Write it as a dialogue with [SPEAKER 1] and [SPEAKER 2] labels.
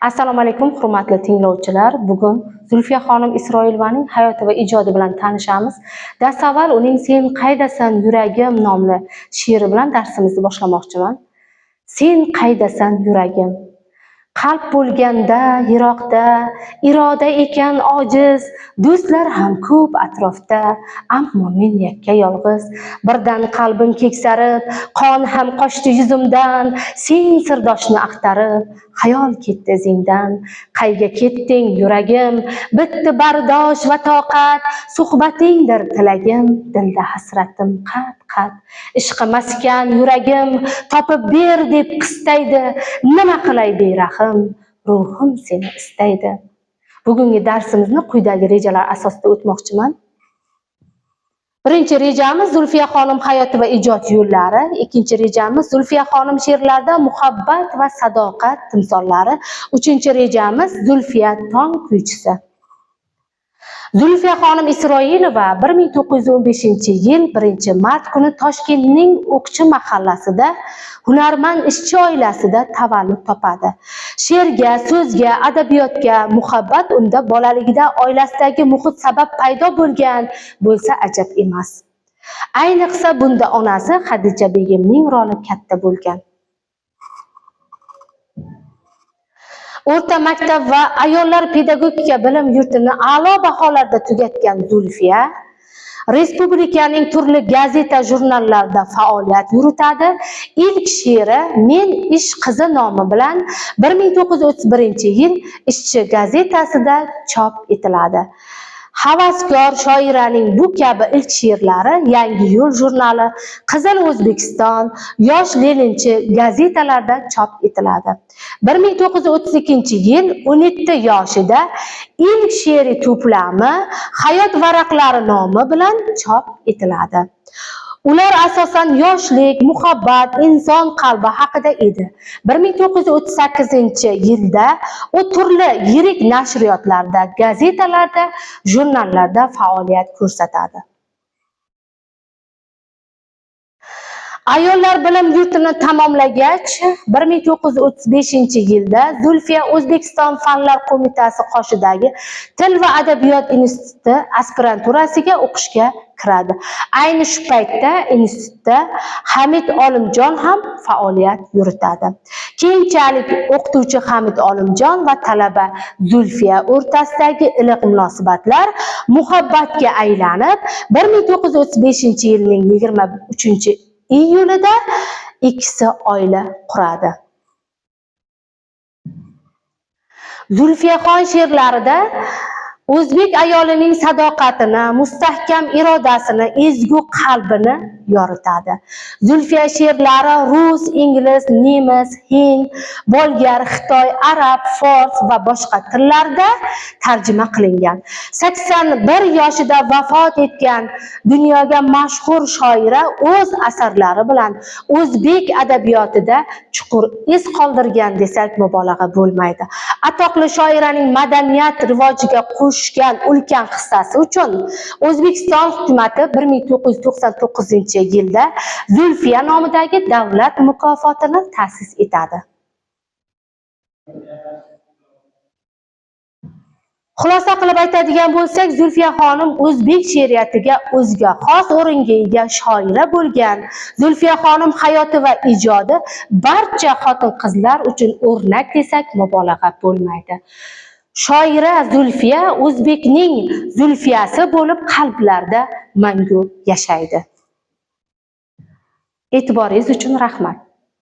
[SPEAKER 1] Assalomu alaykum hurmatli tinglovchilar. Bugun Zulfiya xonim Isroilovaning hayoti va ijodi bilan tanishamiz. Dastavval uning Sen qaydasan yuragim nomli she'ri bilan darsimizni boshlamoqchiman. Sen qaydasan yuragim? Qalb bo'lganda yiroqda, iroda ekan ojiz, do'stlar ham ko'p atrofda, ammo men yakka yolg'iz. Birdan qalbim keksarib, qon ham qochdi yuzimdan, sen sirdoshni axtarib, xayol ketdi zingdan. Qayga ketding yuragim? Bitdi bardosh va toqat, suhbatingdir tilagim, dilda hasratim qat-qat. Ishqi maskan yuragim, topib ber deb qistaydi, nima qilay berahim? Ruhim seni istaydi. Bugungi darsimizni quyidagi rejalar asosida o'tmoqchiman. Birinchi rejamiz Zulfiya xonim hayoti va ijod yo'llari. Ikkinchi rejamiz Zulfiya xonim she'rlarida muhabbat va sadoqat timsollari. Uchinchi rejamiz Zulfiya tong kuychisi. Zulfiya xonim Isroilova 1915-yil 1-mart kuni Toshkentning O'qchi mahallasida hunarmand ishchi oilasida tavallud topadi. She'rga, so'zga, adabiyotga muhabbat unda bolaligida oilasidagi muhit sabab paydo bo'lgan bo'lsa ajab emas. Ayniqsa bunda onasi Xadija begimning roli katta bo'lgan. O'rta maktab va ayollar pedagogika bilim yurtini a'lo baholarda tugatgan Zulfiya respublikaning turli gazeta, jurnallarda faoliyat yuritadi. Ilk she'ri Men ish qizi nomi bilan 1931-yil Ishchi gazetasida chop etiladi. Havaskor shoiraning bu kabi ilk she'rlari Yangi yo'l jurnali, Qizil O'zbekiston, Yosh Leninchi gazetalarda chop etiladi. 1932-yil 17 yoshida ilk she'riy to'plami Hayot varaqlari nomi bilan chop etiladi. Ular asosan yoshlik, muhabbat, inson qalbi haqida edi. 1938-yilda u turli yirik nashriyotlarda, gazetalarda, jurnallarda faoliyat ko'rsatadi. Ayollar bilim yurtini tamomlagach, 1935-yilda Zulfiya O'zbekiston Fanlar qo'mitasi qoshidagi Til va adabiyot instituti aspiranturasiga o'qishga kiradi. Ayni shu paytda institutda Hamid Olimjon ham faoliyat yuritadi. Keyinchalik o'qituvchi Hamid Olimjon va talaba Zulfiya o'rtasidagi iliq munosabatlar muhabbatga aylanib, 1935-yilning 23-iyulida ikkisi oila quradi. Zulfiyaxon she'rlarida o'zbek ayolining sadoqatini, mustahkam irodasini, ezgu qalbini yoritadi. Zulfiya she'rlari rus, ingliz, nemis, hind, bolgar, xitoy, arab, fors va boshqa tillarda tarjima qilingan. 81 yoshida vafot etgan dunyoga mashhur shoira o'z asarlari bilan o'zbek adabiyotida chuqur iz qoldirgan desak mubolag'a bo'lmaydi. Atoqli shoiraning madaniyat rivojiga qo'shgan ulkan hissasi uchun O'zbekiston hukumati 1999-yilda Zulfiya nomidagi davlat mukofotini ta'sis etadi. Xulosa qilib aytadigan bo'lsak, Zulfiya xonim o'zbek she'riyatiga o'ziga xos o'ringa ega shoira bo'lgan. Zulfiya xonim hayoti va ijodi barcha xotin-qizlar uchun o'rnak desak mubolag'a bo'lmaydi. Shoira Zulfiya o'zbekning Zulfiyasi bo'lib qalblarda mangu yashaydi. E'tiboringiz uchun rahmat.